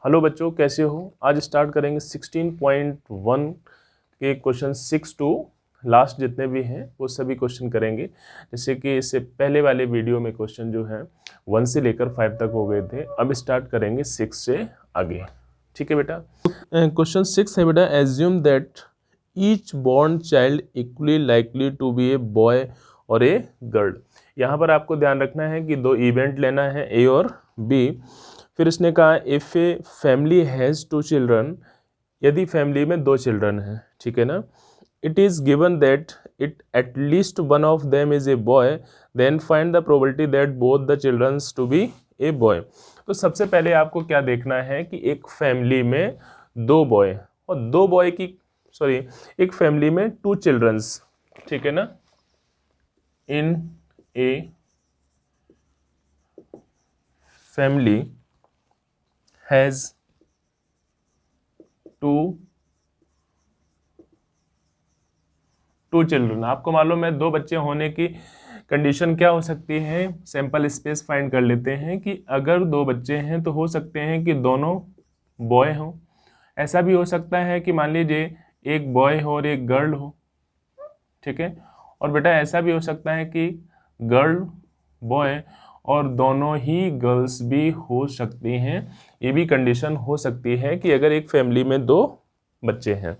Hello बच्चों, कैसे हो। आज स्टार्ट करेंगे 16.1 के क्वेश्चन 6 टू लास्ट जितने भी हैं वो सभी क्वेश्चन करेंगे। जैसे कि इससे पहले वाले वीडियो में क्वेश्चन जो है 1 से लेकर 5 तक हो गए थे। अब स्टार्ट करेंगे 6 से आगे। ठीक है बेटा। क्वेश्चन 6 है बेटा, assume that each born child equally likely to be a boy और ए गर्ल। यहाँ पर आपको ध्यान रखना है कि दो इवेंट लेना है, ए और बी। फिर इसने कहा if a family has 2 children, यदि फैमिली में 2 चिल्ड्रन हैं, ठीक है ना। It is given that it at least one of them is a boy, then find the probability that both the childrens to be a boy. तो सबसे पहले आपको क्या देखना है कि एक फैमिली में 2 बॉय और 2 बॉय की एक फैमिली में 2 चिल्ड्रंस, ठीक है ना। इन ए फैमिली हैज़ 2 चिल्ड्रन। आपको मालूम है 2 बच्चे होने की कंडीशन क्या हो सकती है। सैंपल स्पेस फाइंड कर लेते हैं कि अगर 2 बच्चे हैं तो हो सकते हैं कि दोनों बॉय हों। ऐसा भी हो सकता है कि मान लीजिए एक बॉय हो और एक गर्ल हो, ठीक है। और बेटा ऐसा भी हो सकता है कि गर्ल बॉय और दोनों ही गर्ल्स भी हो सकती हैं। ये भी कंडीशन हो सकती है कि अगर एक फैमिली में 2 बच्चे हैं।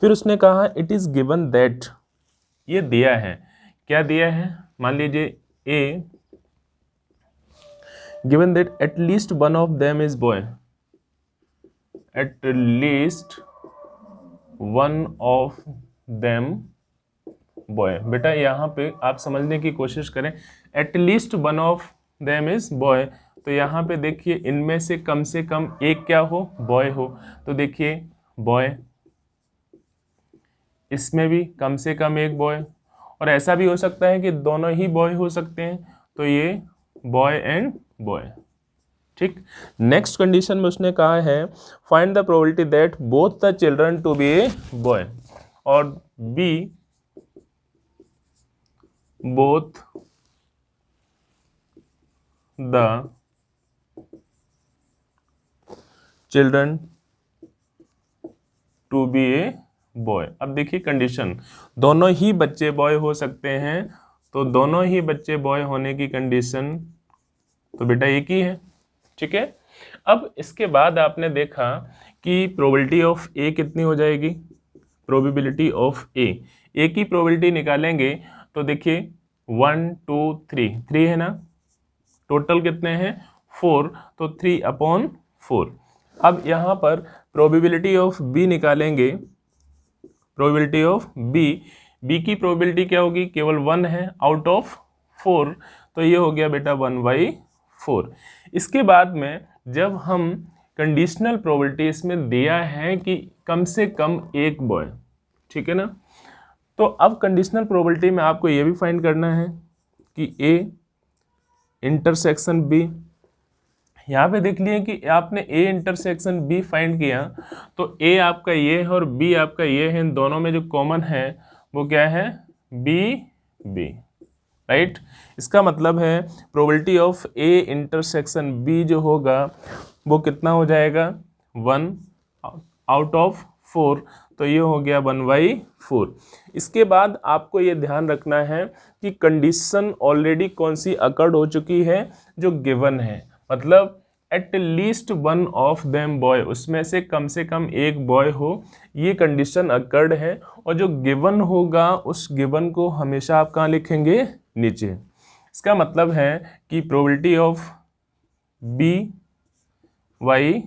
फिर उसने कहा इट इज़ गिवन दैट, ये दिया है, क्या दिया है, मान लीजिए A given that at least one of them is boy, at least one of them boy. बेटा यहाँ पे आप समझने की कोशिश करें, at least one of them is boy, तो यहाँ पे देखिए इनमें से कम एक क्या हो, बॉय हो। तो देखिए बॉय, इसमें भी कम से कम एक बॉय, और ऐसा भी हो सकता है कि दोनों ही बॉय हो सकते हैं, तो ये बॉय एंड बॉय। ठीक। नेक्स्ट कंडीशन में उसने कहा है find the probability that both the children to be a boy, और B both the children to be a boy. अब देखिए कंडीशन, दोनों ही बच्चे बॉय हो सकते हैं, तो दोनों ही बच्चे बॉय होने की कंडीशन तो बेटा एक ही है, ठीक है। अब इसके बाद आपने देखा कि प्रोबेबिलिटी ऑफ ए कितनी हो जाएगी, प्रोबेबिलिटी ऑफ ए की प्रोबेबिलिटी निकालेंगे तो देखिए 1 2 3 है ना, टोटल कितने हैं 4, तो 3/4। अब यहाँ पर प्रोबेबिलिटी ऑफ बी निकालेंगे, प्रोबेबिलिटी ऑफ बी की प्रोबेबिलिटी क्या होगी, केवल 1 है आउट ऑफ 4, तो ये हो गया बेटा 1/4। इसके बाद में जब हम कंडीशनल प्रोबेबिलिटी इसमें दिया है कि कम से कम एक बॉय, ठीक है ना, तो अब कंडीशनल प्रोबेबिलिटी में आपको ये भी फाइंड करना है कि ए इंटरसेक्शन बी। यहाँ पे देख लिए कि आपने ए इंटरसेक्शन बी फाइंड किया, तो ए आपका ये है और बी आपका ये है, इन दोनों में जो कॉमन है वो क्या है, बी, राइट। इसका मतलब है probability of A intersection B जो होगा वो कितना हो जाएगा, 1 आउट ऑफ 4, तो ये हो गया 1/4। इसके बाद आपको ये ध्यान रखना है कि कंडीशन ऑलरेडी कौन सी अकर्ड हो चुकी है, जो गिवन है, मतलब eight least one of them boy, उसमें से कम एक बॉय हो, ये कंडीशन अकर्ड है। और जो गिवन होगा उस गिवन को हमेशा आप कहाँ लिखेंगे, नीचे। इसका मतलब है कि probability of B by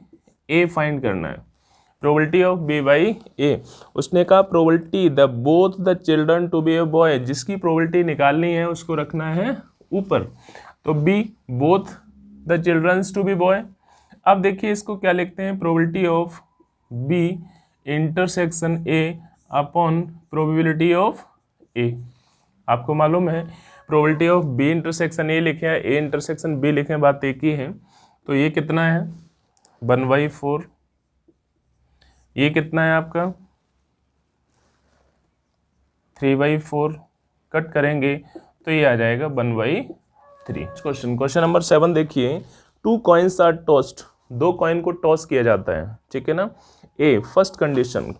A फाइंड करना है, probability of B by A. उसने कहा probability the both the children to be a boy, जिसकी प्रोबेबिलिटी निकालनी है उसको रखना है ऊपर, तो B both the childrens to be boy. अब देखिए इसको क्या लिखते हैं, probability of B intersection A upon probability of A. आपको मालूम है probability of B intersection A लिखे हैं, ए इंटरसेक्शन बी लिखे हैं, बात एक ही है। तो ये कितना है 1/4, ये कितना है आपका 3/4, कट करेंगे तो ये आ जाएगा 1/3। क्वेश्चन नंबर 7 देखिए, 2 कॉइन्स आर टॉस्ड दो कॉइन को टॉस किया जाता है, ठीक है ना। A first condition,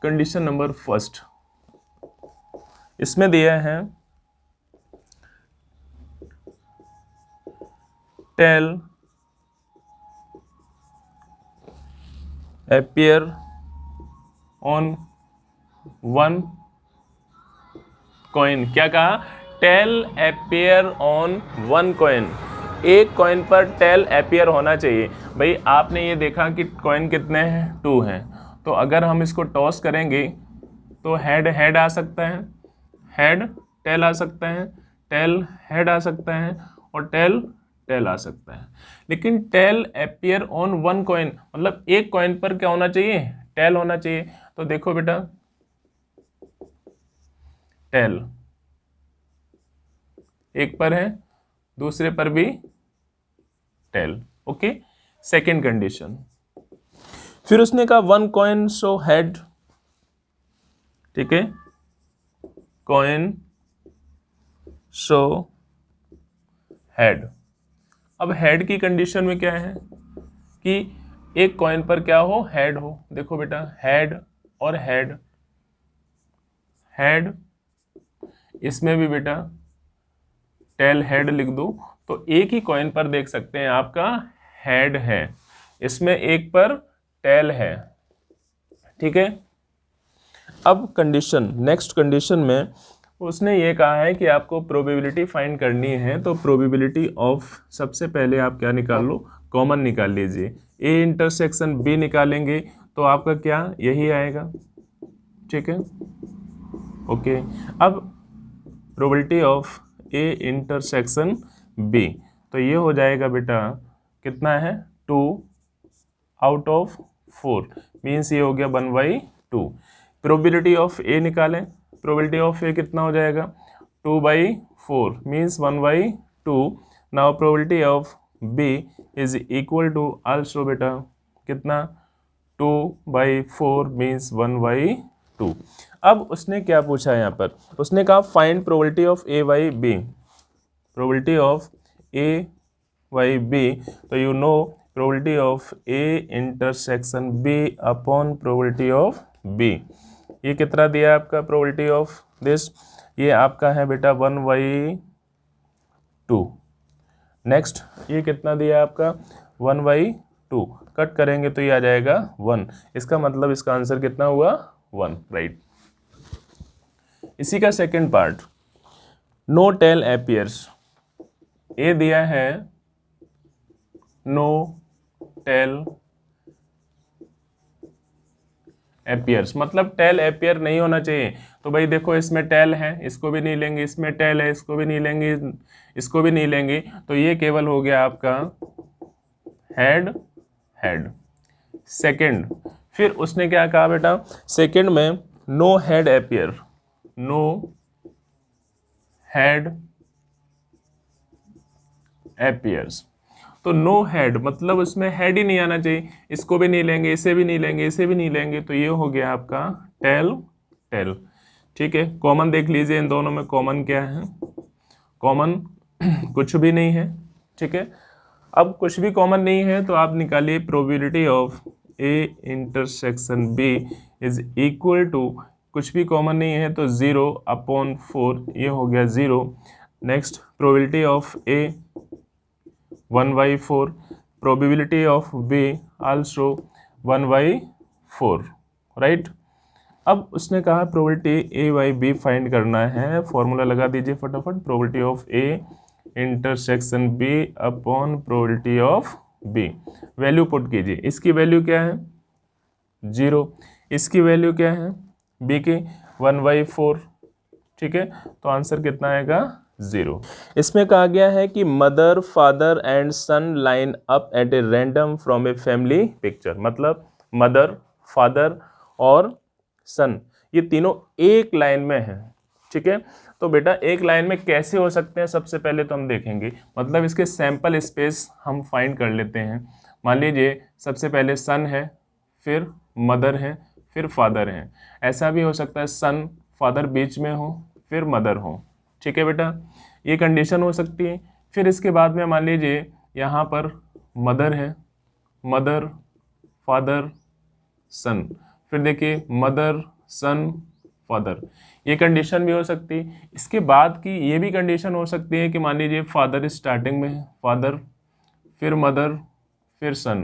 condition number first, इसमें दिया है tail appear on one coin. क्या कहा? Tail appear on one coin, एक कॉइन पर टेल appear होना चाहिए। भाई आपने ये देखा कि कॉइन कितने हैं, 2 हैं, तो अगर हम इसको टॉस करेंगे तो हेड हेड आ सकता है, हेड टेल आ सकता है, टेल हेड आ सकता है और टेल टेल आ सकता है। लेकिन tail appear on one coin मतलब एक कॉइन पर क्या होना चाहिए? टेल होना चाहिए। तो देखो बेटा, टेल एक पर है, दूसरे पर भी टेल। Okay, second condition. फिर उसने कहा वन कॉइन शो हेड, ठीक है, कॉइन शो हेड। अब हेड की कंडीशन में क्या है कि एक कॉइन पर क्या हो? हेड हो। देखो बेटा, हेड और हेड, हेड, इसमें भी बेटा टेल हेड लिख दो, तो एक ही कॉइन पर देख सकते हैं आपका हेड है, इसमें एक पर टेल है, ठीक है। अब कंडीशन, नेक्स्ट कंडीशन में उसने ये कहा है कि आपको प्रोबेबिलिटी फाइंड करनी है। तो प्रोबेबिलिटी ऑफ, सबसे पहले आप क्या निकाल लो? कॉमन निकाल लीजिए। ए इंटरसेक्शन बी निकालेंगे तो आपका क्या यही आएगा, ठीक है। ओके, अब probability of A intersection B, तो ये हो जाएगा बेटा कितना है? 2 आउट ऑफ 4, मीन्स ये हो गया 1/2। प्रोबेबिलिटी ऑफ ए निकालें, प्रोबेबिलिटी ऑफ ए कितना हो जाएगा? 2/4 means 1/2। Now probability of B is equal to also बेटा कितना? 2/4 मीन्स 1/2। अब उसने क्या पूछा है यहाँ पर? उसने कहा find probability of A by B, probability of A by B. तो you know probability of A intersection B upon probability of B, ये कितना दिया है आपका प्रोबेबिलिटी ऑफ दिस? ये आपका है बेटा 1/2। नेक्स्ट ये कितना दिया है आपका? 1/2। कट करेंगे तो ये आ जाएगा 1, इसका मतलब इसका आंसर कितना हुआ? 1, राइट। इसी का second part, no tail appears। A दिया है नो टेल appears, मतलब टेल appear नहीं होना चाहिए। तो भाई देखो, इसमें टेल है, इसको भी नहीं लेंगे, इसमें टेल है, इसको भी नहीं लेंगे, इसको भी नहीं लेंगे, तो ये केवल हो गया आपका हेड हेड। सेकंड, फिर उसने क्या कहा बेटा? सेकंड में no head appear, no head appears। तो नो हेड मतलब उसमें हेड ही नहीं आना चाहिए, इसको भी नहीं लेंगे, इसे भी नहीं लेंगे, इसे भी नहीं लेंगे, तो ये हो गया आपका टेल टेल, ठीक है। कॉमन देख लीजिए, इन दोनों में कॉमन क्या है? कॉमन कुछ भी नहीं है, ठीक है। अब कुछ भी कॉमन नहीं है तो आप निकालिए probability of A intersection B is equal to, कुछ भी कॉमन नहीं है तो 0/4, ये हो गया 0। Next probability of A 1/4, probability of B also 1/4, right. अब उसने कहा probability A by B find करना है, फॉर्मूला लगा दीजिए फटाफट, probability of A intersection B upon probability of B. Value put कीजिए, इसकी वैल्यू क्या है? 0, इसकी वैल्यू क्या है? बी की 1/4, ठीक है। तो आंसर कितना आएगा? 0। इसमें कहा गया है कि mother father and son line up at a random from a family picture, मतलब मदर फादर और सन ये तीनों एक लाइन में हैं, ठीक है। तो बेटा एक लाइन में कैसे हो सकते हैं, सबसे पहले तो हम देखेंगे, मतलब इसके सैंपल स्पेस हम फाइंड कर लेते हैं। मान लीजिए सबसे पहले सन है, फिर मदर है, फिर फादर है। ऐसा भी हो सकता है सन फादर बीच में हो, फिर मदर हो, ठीक है बेटा, ये कंडीशन हो सकती है। फिर इसके बाद में मान लीजिए यहाँ पर मदर है, मदर फादर सन, फिर देखिए मदर सन फादर, ये कंडीशन भी हो सकती है। इसके बाद की ये भी कंडीशन हो सकती है कि मान लीजिए फादर स्टार्टिंग में है, फादर फिर मदर फिर सन,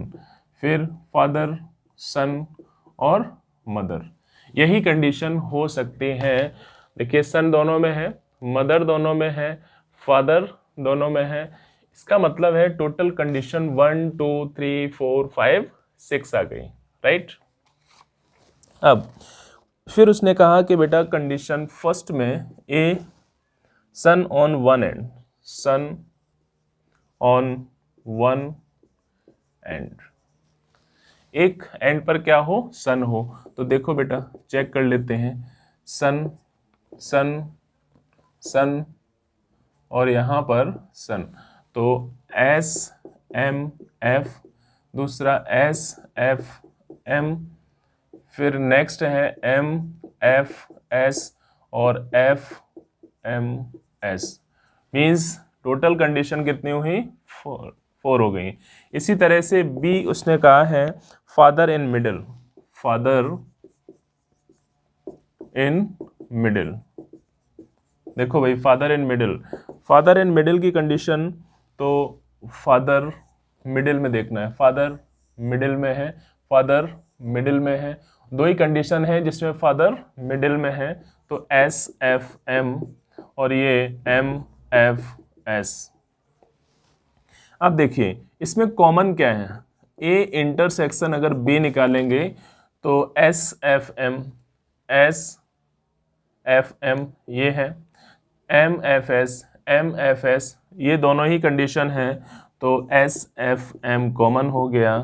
फिर फादर सन और मदर, यही कंडीशन हो सकती है। देखिए सन दोनों में है, मदर दोनों में है, फादर दोनों में है, इसका मतलब है टोटल कंडीशन 1 2 3 4 5 6 आ गई, राइट। अब फिर उसने कहा कि बेटा कंडीशन फर्स्ट में a son on one end, son on one end, एक एंड पर क्या हो, सन हो। तो देखो बेटा चेक कर लेते हैं, सन सन सन और यहाँ पर सन, तो एस एम एफ, दूसरा एस एफ एम, फिर नेक्स्ट है एम एफ एस और F M S, means total condition कितनी हुई, 4 हो गई। इसी तरह से बी उसने कहा है father in middle, father in middle, देखो भाई father in middle, father in middle की कंडीशन, तो फादर मिडिल में देखना है, फादर मिडिल में है, फादर मिडिल में है, दो ही कंडीशन है जिसमें फादर मिडिल में है, तो एस एफ एम और ये एम एफ एस। अब देखिए इसमें कॉमन क्या है, ए इंटरसेक्शन अगर बी निकालेंगे तो एस एफ एम ये है, एम एफ एस ये दोनों ही कंडीशन है, तो एस एफ एम कॉमन हो गया,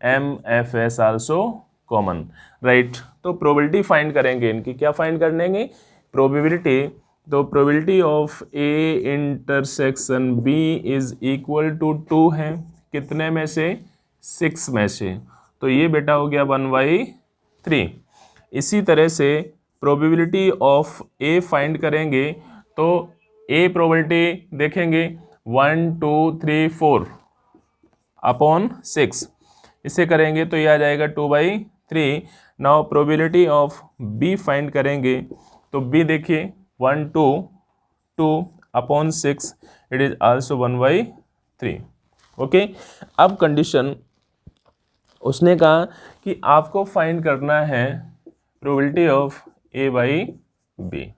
M F S also common, right. तो प्रोबेबिलिटी फाइंड करेंगे इनकी, क्या फाइंड करेंगे, प्रोबेबिलिटी, तो probability of A intersection B is equal to 2 है, कितने में से, 6 में से, तो ये बेटा हो गया 1/3। इसी तरह से प्रोबेबिलिटी ऑफ ए फाइंड करेंगे, तो ए प्रोबेबिलिटी देखेंगे 1 2 3 4 अपॉन 6, इसे करेंगे तो ये आ जाएगा 2/3। Now probability of B find करेंगे, तो बी देखिए 1 2 2 upon 6, it is also 1/3। Okay, अब कंडीशन उसने कहा कि आपको फाइंड करना है probability of A by B,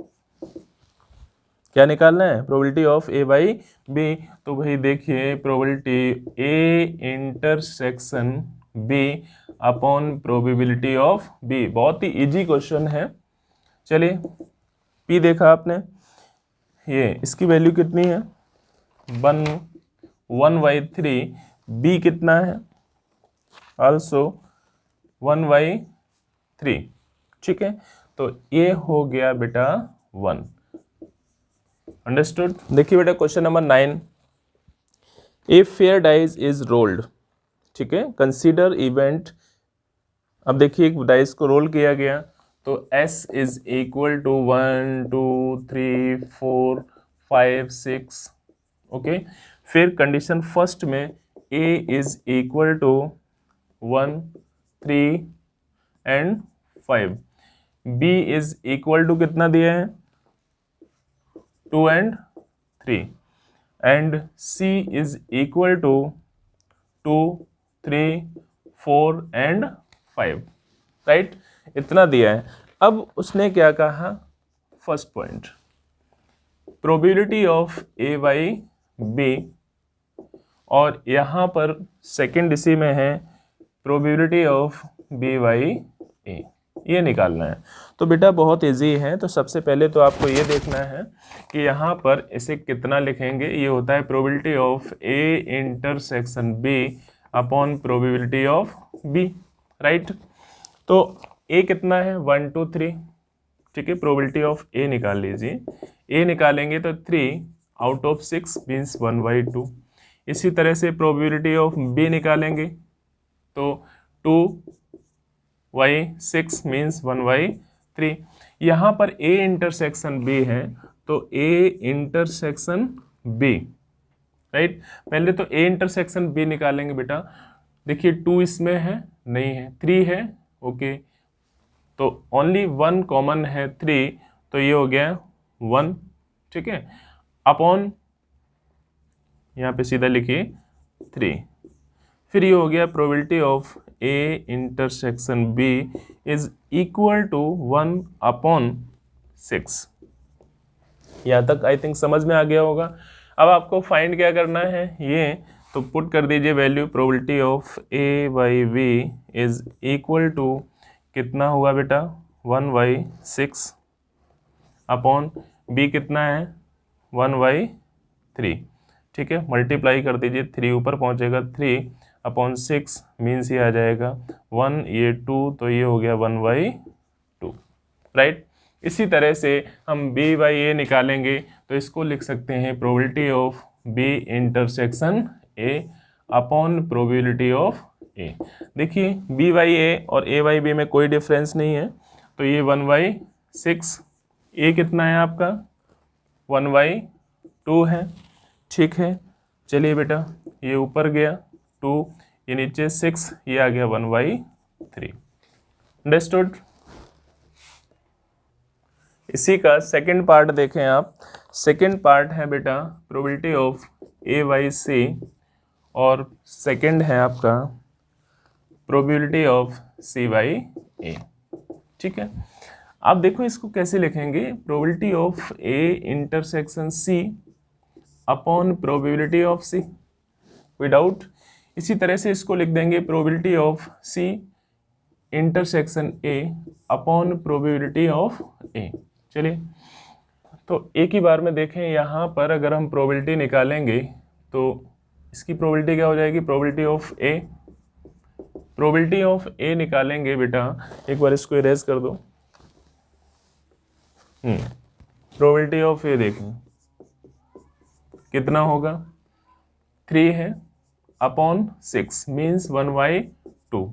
क्या निकालना है, probability of A by B. तो भाई देखिए probability A intersection B upon probability of B, बहुत ही इजी क्वेश्चन है। चलिए पी देखा आपने, ये इसकी वैल्यू कितनी है, 1/3, बी कितना है, आल्सो 1/3, ठीक है। तो ये हो गया बेटा 1, अंडरस्टूड। देखिए बेटा question number 9, a fair dice is rolled, ठीक है, कंसीडर इवेंट। अब देखिए एक डाइस को रोल किया गया, तो S is equal to 1 2 3 4 5 6, okay. फिर कंडीशन फर्स्ट में A is equal to 1 3 and 5, B is equal to कितना दिया है, 2 and 3, and C is equal to 2 3 4 and 5, right, इतना दिया है। अब उसने क्या कहा, first point probability of A by B, और यहाँ पर सेकेंड इसी में है प्रोबेबिलिटी ऑफ बी बाई ए, ये निकालना है। तो बेटा बहुत इजी है, तो सबसे पहले तो आपको ये देखना है कि यहाँ पर इसे कितना लिखेंगे, ये होता है probability of A intersection B upon probability of B, right. तो ए कितना है, 1 2 3, ठीक है, प्रोबेबिलिटी ऑफ ए निकाल लीजिए, ए निकालेंगे तो 3 आउट ऑफ 6 मीन्स 1/2। इसी तरह से प्रोबेबिलिटी ऑफ बी निकालेंगे तो 2/6 मीन्स 1/3। यहाँ पर ए इंटरसेक्शन बी है, तो ए इंटरसेक्शन बी, राइट। पहले तो ए इंटरसेक्शन बी निकालेंगे बेटा। देखिए 2 इसमें है, नहीं है, 3 है, ओके, तो ओनली 1 कॉमन है 3, तो ये हो गया 1, ठीक है, अपॉन यहाँ पे सीधा लिखिए 3। फिर ये हो गया probability of A intersection B is equal to 1 upon 6। यहाँ तक आई थिंक समझ में आ गया होगा। अब आपको फाइंड क्या करना है, ये तो पुट कर दीजिए value probability of A by B is equal to कितना हुआ बेटा 1/6 अपॉन बी कितना है 1/3, ठीक है, मल्टीप्लाई कर दीजिए, 3 ऊपर पहुंचेगा, 3 अपॉन 6 मीन्स ये आ जाएगा 1, ये 2, तो ये हो गया 1/2, राइट। इसी तरह से हम b बाई ए निकालेंगे, तो इसको लिख सकते हैं probability of b intersection a upon probability of a। देखिए b बाई ए और a बाई बी में कोई डिफरेंस नहीं है, तो ये 1/6, a कितना है आपका 1/2 है, ठीक है। चलिए बेटा ये ऊपर गया 2, ये नीचे 6, ये आ गया 1/3। अंडरस्टूड। इसी का सेकंड पार्ट देखें आप। सेकंड पार्ट है बेटा probability of A by C, और सेकंड है आपका probability of C by A, ठीक है। आप देखो इसको कैसे लिखेंगे, probability of A intersection C upon probability of C, without. इसी तरह से इसको लिख देंगे probability of C intersection A upon probability of A. चलिए तो एक ही बार में देखें, यहाँ पर अगर हम प्रोबेबिलिटी निकालेंगे तो इसकी प्रोबेबिलिटी क्या हो जाएगी, probability of A, probability of A निकालेंगे बेटा, एक बार इसको इरेज कर दो। प्रोबेबिलिटी ऑफ ए देखें कितना होगा, 3 है अपॉन 6 मीन्स 1/2।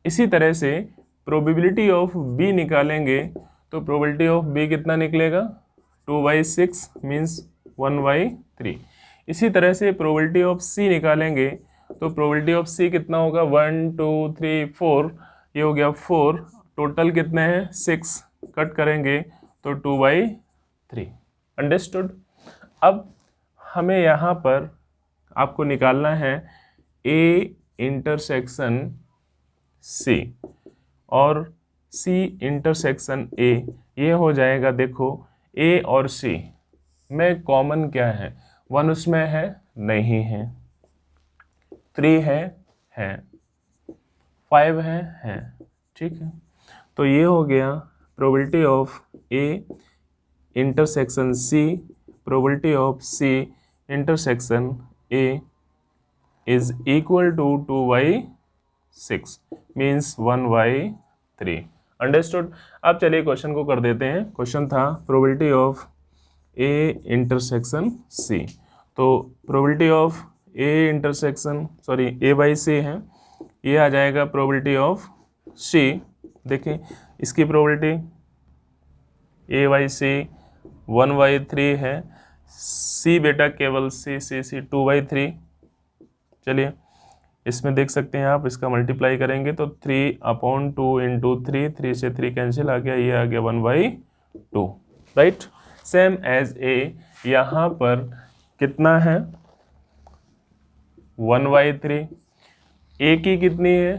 इसी तरह से प्रोबेबिलिटी ऑफ बी निकालेंगे, तो प्रोबेबिलिटी ऑफ बी कितना निकलेगा 2/6 मीन्स 1/3। इसी तरह से प्रोबेबिलिटी ऑफ सी निकालेंगे, तो प्रोबेबिलिटी ऑफ सी कितना होगा 1 2 3 4, ये हो गया 4, टोटल कितने हैं 6, कट करेंगे तो 2/3। अंडरस्टूड। अब हमें यहाँ पर आपको निकालना है ए इंटरसेक्शन सी और सी इंटरसेक्शन ए। ये हो जाएगा, देखो ए और सी में कॉमन क्या है, 1 उसमें है, नहीं है, 3 है, 5 है, ठीक है। तो ये हो गया probability of A intersection C, probability of C intersection A is equal to 2/6 means 1/3। Understood. अब चलिए क्वेश्चन को कर देते हैं। क्वेश्चन था probability of A intersection C, तो probability of A intersection A by C है, ये आ जाएगा प्रोबेबिलिटी ऑफ सी। देखिए इसकी प्रोबेबिलिटी ए बाई सी 1/3 है, सी बेटा केवल सी 2/3। चलिए इसमें देख सकते हैं आप, इसका मल्टीप्लाई करेंगे तो 3/2 इंटू 3 से 3 कैंसिल आ गया, ये आ गया 1/2, राइट। सेम एज ए, यहाँ पर कितना है 1/3, ए की कितनी है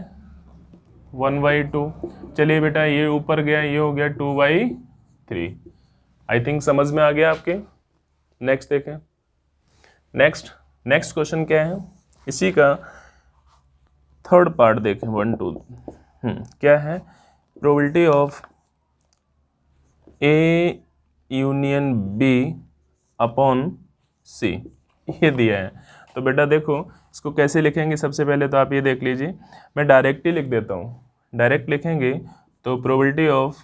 1/2। चलिए बेटा ये ऊपर गया, ये हो गया 2/3। आई थिंक समझ में आ गया आपके। नेक्स्ट देखें, नेक्स्ट क्वेश्चन क्या है, इसी का थर्ड पार्ट देखें 1 2। क्या है, probability of A union B upon C, ये दिया है। तो बेटा देखो इसको कैसे लिखेंगे, सबसे पहले तो आप ये देख लीजिए, मैं डायरेक्ट ही लिख देता हूँ। डायरेक्ट लिखेंगे तो प्रोबेबिलिटी ऑफ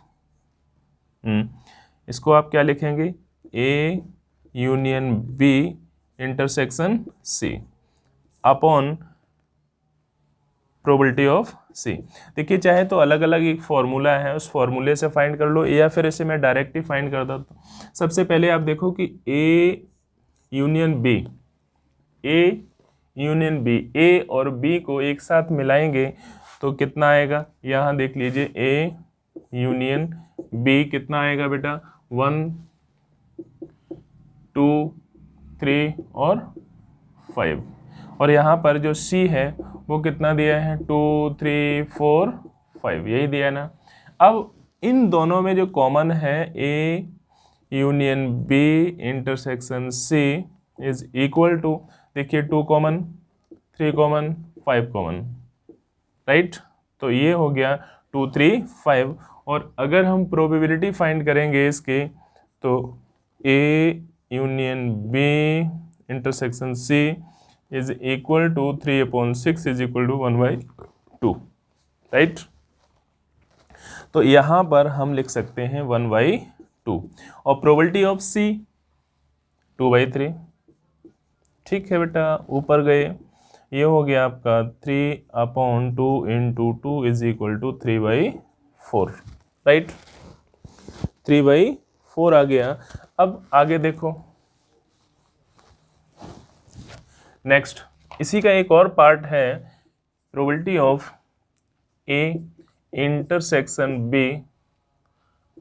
इसको आप क्या लिखेंगे, A union B intersection C upon probability of C. देखिए चाहे तो अलग अलग एक फॉर्मूला है, उस फॉर्मूले से फाइंड कर लो, या फिर इसे मैं डायरेक्ट ही फाइंड कर देता हूँ। सबसे पहले आप देखो कि A union B, A union B, A और बी को एक साथ मिलाएंगे तो कितना आएगा, यहाँ देख लीजिए ए यूनियन बी कितना आएगा बेटा, 1 2 3 और 5, और यहाँ पर जो सी है वो कितना दिया है, 2 3 4 5, यही दिया है ना। अब इन दोनों में जो कॉमन है A union B intersection C is equal to, देखिए 2 कॉमन, 3 कॉमन, 5 कॉमन, राइट। तो ये हो गया 2 3 5, और अगर हम प्रोबेबिलिटी फाइंड करेंगे इसके, तो A union B intersection C is equal to 3/6 is equal to 1/2, right. तो यहाँ पर हम लिख सकते हैं 1/2, और प्रोबेबिलिटी ऑफ सी 2/3, ठीक है बेटा। ऊपर गए, ये हो गया आपका 3/2 into 2 is equal to 3/4, right, 3/4 आ गया। अब आगे देखो, नेक्स्ट इसी का एक और पार्ट है, probability of A intersection B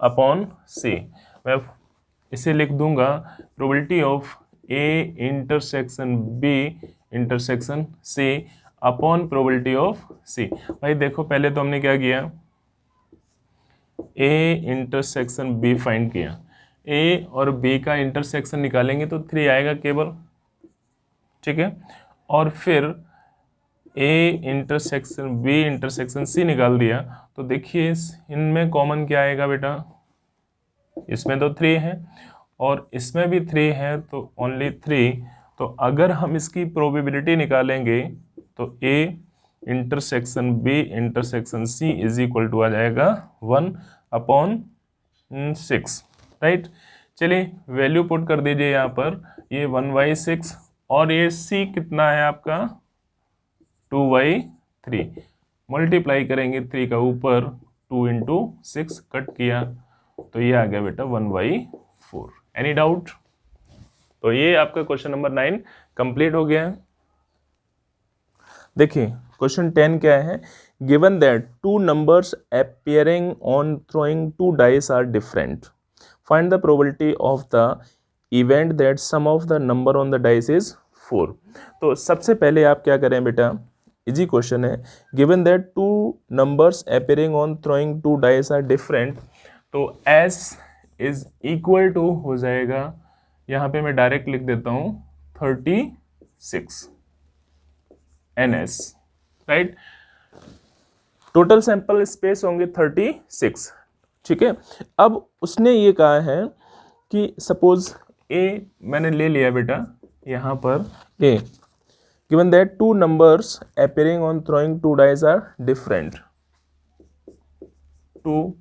upon C. मैं इसे लिख दूंगा probability of A intersection B intersection C upon probability of C. भाई देखो, पहले तो हमने क्या किया, ए इंटरसेक्शन बी फाइंड किया, ए और बी का इंटरसेक्शन निकालेंगे तो 3 आएगा केवल, ठीक है। और फिर A intersection B intersection C निकाल दिया, तो देखिए इनमें कॉमन क्या आएगा बेटा, इसमें तो 3 है और इसमें भी 3 है, तो ओनली 3। तो अगर हम इसकी प्रोबेबिलिटी निकालेंगे तो A intersection B intersection C is equal to आ जाएगा 1/6, राइट। चलिए वैल्यू पुट कर दीजिए यहाँ पर, ये 1/6, और ये सी कितना है आपका 2/3, मल्टीप्लाई करेंगे 3 का ऊपर, 2 इंटू 6 कट किया, तो ये आ गया बेटा 1/4। Any doubt? तो ये आपका क्वेश्चन नंबर 9 कंप्लीट हो गया है। देखिए क्वेश्चन 10 क्या है, given that 2 numbers appearing on throwing 2 dice are different, find the probability of the event that sum of the number on the dice is 4। तो सबसे पहले आप क्या करें बेटा, इजी क्वेश्चन है, given that 2 numbers appearing on throwing 2 dice are different, तो S is equal to हो जाएगा, यहाँ पे मैं डायरेक्ट लिख देता हूँ 36 NS, right. Total sample space होंगे 36, ठीक है। अब उसने ये कहा है कि सपोज A मैंने ले लिया बेटा, यहाँ पर A, given that 2 numbers appearing on throwing 2 dice are different, 2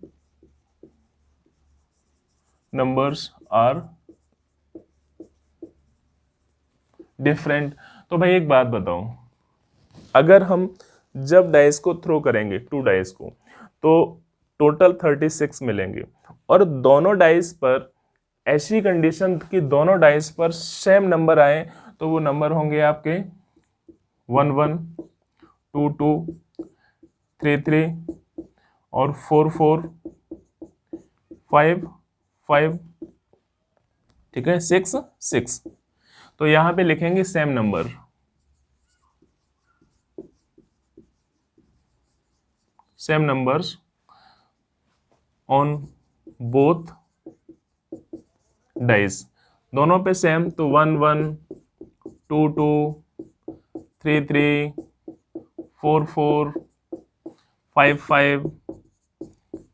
numbers are different. तो भाई एक बात बताओ, अगर हम जब डाइस को थ्रो करेंगे 2 डाइस को, तो टोटल 36 मिलेंगे, और दोनों डाइस पर ऐसी कंडीशन कि दोनों डाइस पर सेम नंबर आए, तो वो नंबर होंगे आपके 1 1, 2 2, 3 3 और 4 4, 5 5, ठीक है, 6 6। तो यहां पे लिखेंगे same number, same numbers on both dice, दोनों पे सेम, तो 1 1, 2 2, 3 3, 4 4, 5 5,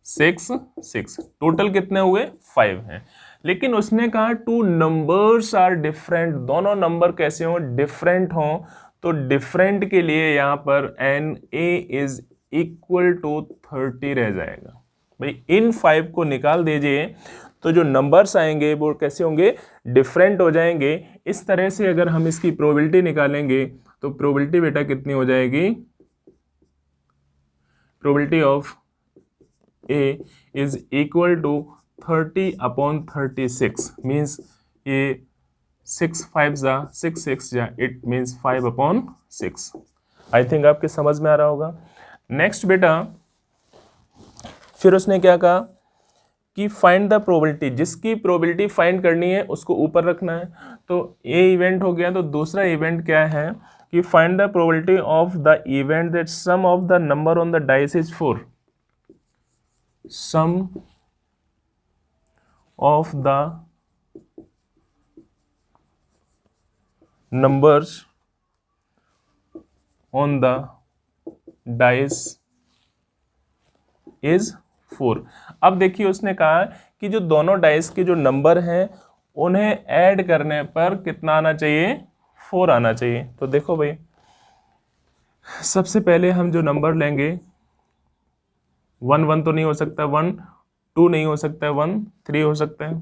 6 6, टोटल कितने हुए 5 हैं। लेकिन उसने कहा 2 नंबर्स आर डिफरेंट, दोनों नंबर कैसे हों, डिफरेंट हों। तो डिफरेंट के लिए यहाँ पर NA इज इक्वल टू 30 रह जाएगा। भाई इन 5 को निकाल दीजिए, तो जो नंबर्स आएंगे वो कैसे होंगे, डिफरेंट हो जाएंगे। इस तरह से अगर हम इसकी प्रोबेबिलिटी निकालेंगे, तो प्रोबेबिलिटी बेटा कितनी हो जाएगी, probability of A is equal to 30/36, means ये 6 5 जा 6 6 जा, इट मीन्स 5/6। आई थिंक आपके समझ में आ रहा होगा। नेक्स्ट बेटा, फिर उसने क्या कहा कि फाइंड द प्रोबेबिलिटी, जिसकी प्रोबेबिलिटी फाइंड करनी है उसको ऊपर रखना है। तो ये इवेंट हो गया। तो दूसरा इवेंट क्या है कि find the probability of the event that sum of the number on the dice is 4। Sum of the numbers on the dice is 4। अब देखिए उसने कहा कि जो दोनों डाइस के जो नंबर हैं उन्हें ऐड करने पर कितना आना चाहिए, 4 आना चाहिए। तो देखो भाई, सबसे पहले हम जो नंबर लेंगे, 1 1 तो नहीं हो सकता, 1 2 नहीं हो सकता, 1 3 हो सकता है,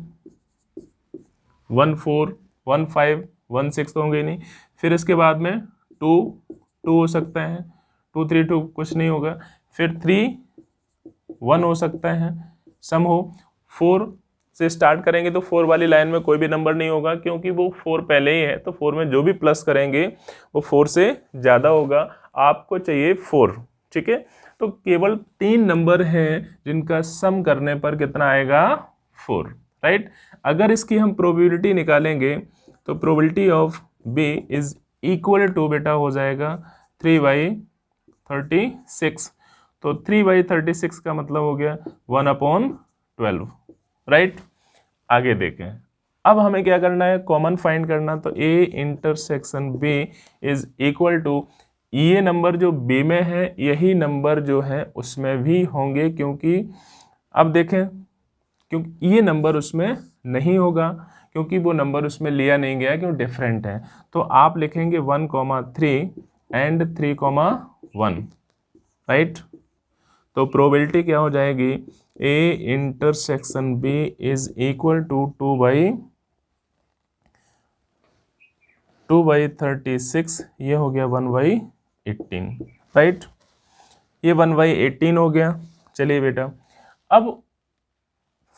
1 4 1 5 1 6 तो होंगे नहीं। फिर इसके बाद में 2 2 हो सकता है, 2 3 2 कुछ नहीं होगा। फिर 3 1 हो सकता है, सम हो। 4 से स्टार्ट करेंगे तो 4 वाली लाइन में कोई भी नंबर नहीं होगा, क्योंकि वो 4 पहले ही है। तो 4 में जो भी प्लस करेंगे वो 4 से ज़्यादा होगा। आपको चाहिए 4, ठीक है। तो केवल 3 नंबर हैं जिनका सम करने पर कितना आएगा, 4, राइट। अगर इसकी हम प्रोबेबिलिटी निकालेंगे तो probability of B is equal to बेटा हो जाएगा 3/36। तो 3/36 का मतलब हो गया 1/12, राइट। आगे देखें, अब हमें क्या करना है, कॉमन फाइंड करना। तो A intersection B is equal to, ये नंबर जो बी में है यही नंबर जो है उसमें भी होंगे, क्योंकि अब देखें, क्योंकि ये नंबर उसमें नहीं होगा, क्योंकि वो नंबर उसमें लिया नहीं गया, क्यों, डिफरेंट है। तो आप लिखेंगे 1,3 एंड 3,1, राइट। तो प्रोबेबिलिटी क्या हो जाएगी, A intersection B is equal to 2/36, ये हो गया 1/18, राइट। ये 1/18 हो गया। चलिए बेटा, अब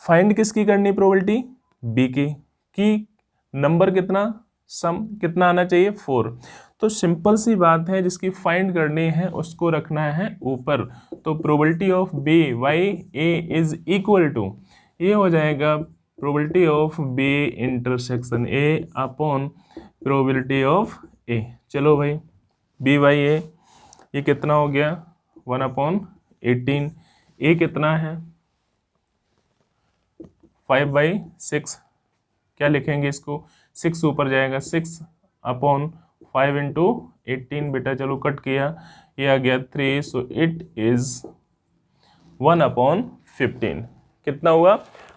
फाइंड किसकी करनी, प्रोबेबिलिटी बी की नंबर कितना, सम कितना आना चाहिए, 4। तो सिंपल सी बात है, जिसकी फाइंड करनी है उसको रखना है ऊपर। तो probability of B by A is equal to, ये हो जाएगा probability of B intersection A upon probability of A. चलो भाई, बी बाई ए ये कितना हो गया, 1/18। ए कितना है, 5/6। क्या लिखेंगे इसको, 6 ऊपर जाएगा, 6/5 इंटू 18 बेटा, चलो कट किया, ये आ गया 3। So it is 1/15। कितना हुआ,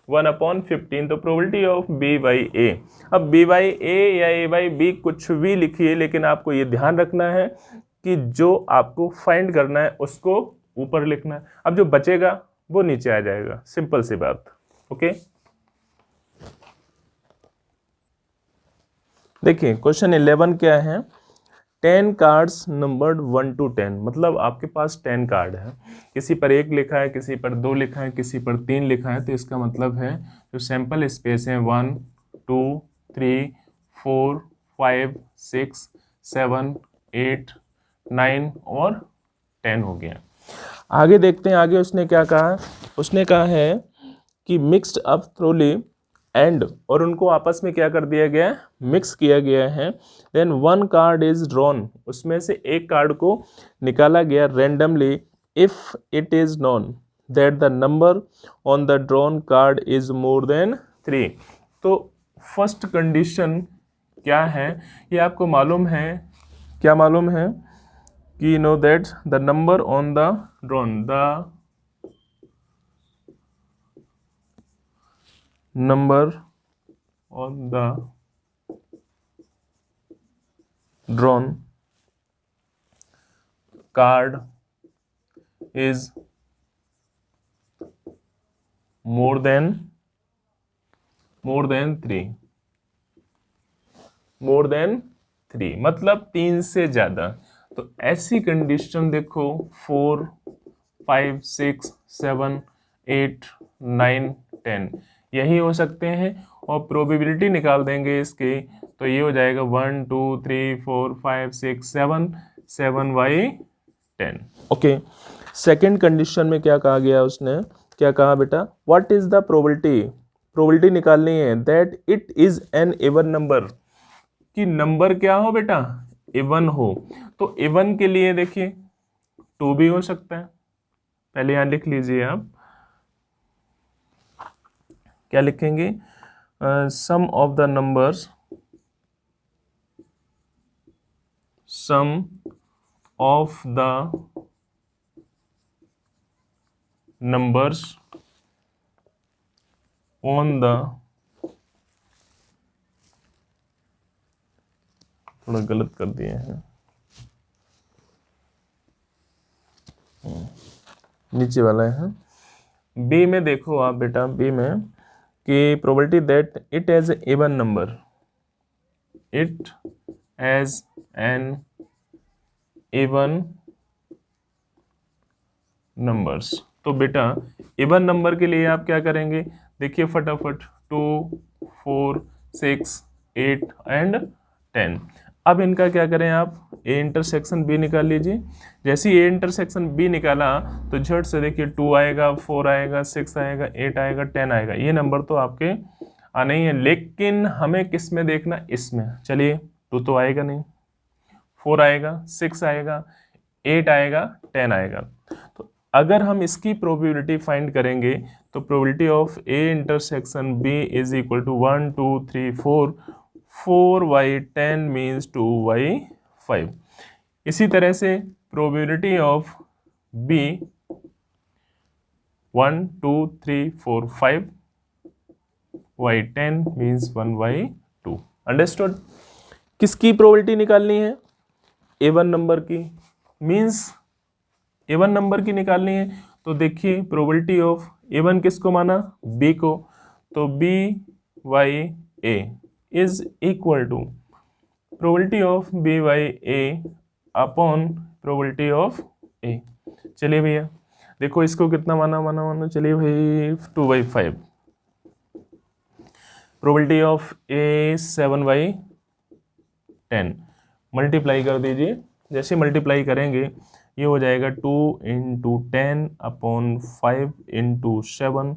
1/15। तो प्रोबेबिलिटी ऑफ बी बाई ए। अब बी बाई ए या ए बाई बी कुछ भी लिखिए, लेकिन आपको ये ध्यान रखना है कि जो आपको फाइंड करना है उसको ऊपर लिखना है। अब जो बचेगा वो नीचे आ जाएगा, सिंपल सी बात, ओके। देखिए क्वेश्चन 11 क्या है, 10 कार्ड्स नंबर्ड 1 to 10, मतलब आपके पास 10 कार्ड है, किसी पर 1 लिखा है, किसी पर 2 लिखा है, किसी पर 3 लिखा है। तो इसका मतलब है जो सैंपल स्पेस है 1 2 3 4 5 6 7 8 9 और 10 हो गया। आगे देखते हैं, आगे उसने क्या कहा, उसने कहा है कि मिक्स्ड अप थ्रोली एंड, और उनको आपस में क्या कर दिया गया, मिक्स किया गया है। देन 1 कार्ड इज ड्रॉन, उसमें से एक कार्ड को निकाला गया randomly, if it is known that the number on the drawn card is more than 3। तो फर्स्ट कंडीशन क्या है, ये आपको मालूम है, क्या मालूम है कि know that the number on the drawn, the number on the drawn card is more than 3, more than 3 मतलब 3 से ज्यादा। तो ऐसी कंडीशन देखो 4 5 6 7 8 9 10 यही हो सकते हैं, और प्रोबेबिलिटी निकाल देंगे इसके तो ये हो जाएगा 1 2 3 4 5 6 7 7/10। ओके, सेकेंड कंडीशन में क्या कहा गया, उसने क्या कहा बेटा, what is the probability, probability निकालनी है that it is an even number, कि नंबर क्या हो बेटा, इवन हो। तो इवन के लिए देखिए 2 भी हो सकता है, पहले यहां लिख लीजिए आप, क्या लिखेंगे, sum of the numbers, sum of the numbers on the, थोड़ा गलत कर दिए हैं, नीचे वाला है। बी में देखो आप बेटा, बी में कि probability that it as even number, it as an even numbers. तो बेटा इवन नंबर के लिए आप क्या करेंगे, देखिए फटाफट, 2 4 6 8 एंड 10। अब इनका क्या करें आप, ए इंटरसेक्शन बी निकाल लीजिए। जैसे ही ए इंटरसेक्शन बी निकाला तो झट से देखिए 2 आएगा, 4 आएगा, 6 आएगा, 8 आएगा, 10 आएगा। ये नंबर तो आपके आने ही है, लेकिन हमें किस में देखना, इसमें। चलिए 2 तो आएगा नहीं, 4 आएगा, 6 आएगा, 8 आएगा, 10 आएगा। तो अगर हम इसकी प्रोबेबिलिटी फाइंड करेंगे तो probability of A intersection B is equal to 1 2 3 4, 4/10 means 2/5। इसी तरह से probability of B 1 2 3 4 5/10 means 1/2। Understood. किसकी प्रोबेबिलिटी निकालनी है, एवन नंबर की, मीन्स एवन नंबर की निकालनी है। तो देखिए प्रोबेबिलिटी ऑफ एवन किसको माना, बी को, तो B/A is equal to probability of B/A upon probability of A. चलिए भैया देखो इसको कितना माना, चलिए भाई 2/5। प्रोबेबिलिटी ऑफ ए 7/10, मल्टीप्लाई कर दीजिए। जैसे मल्टीप्लाई करेंगे ये हो जाएगा 2 × 10 अपॉन 5 × 7,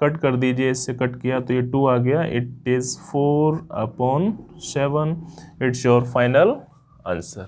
कट कर दीजिए, इससे कट किया तो ये 2 आ गया, it is 4/7। It's your final answer.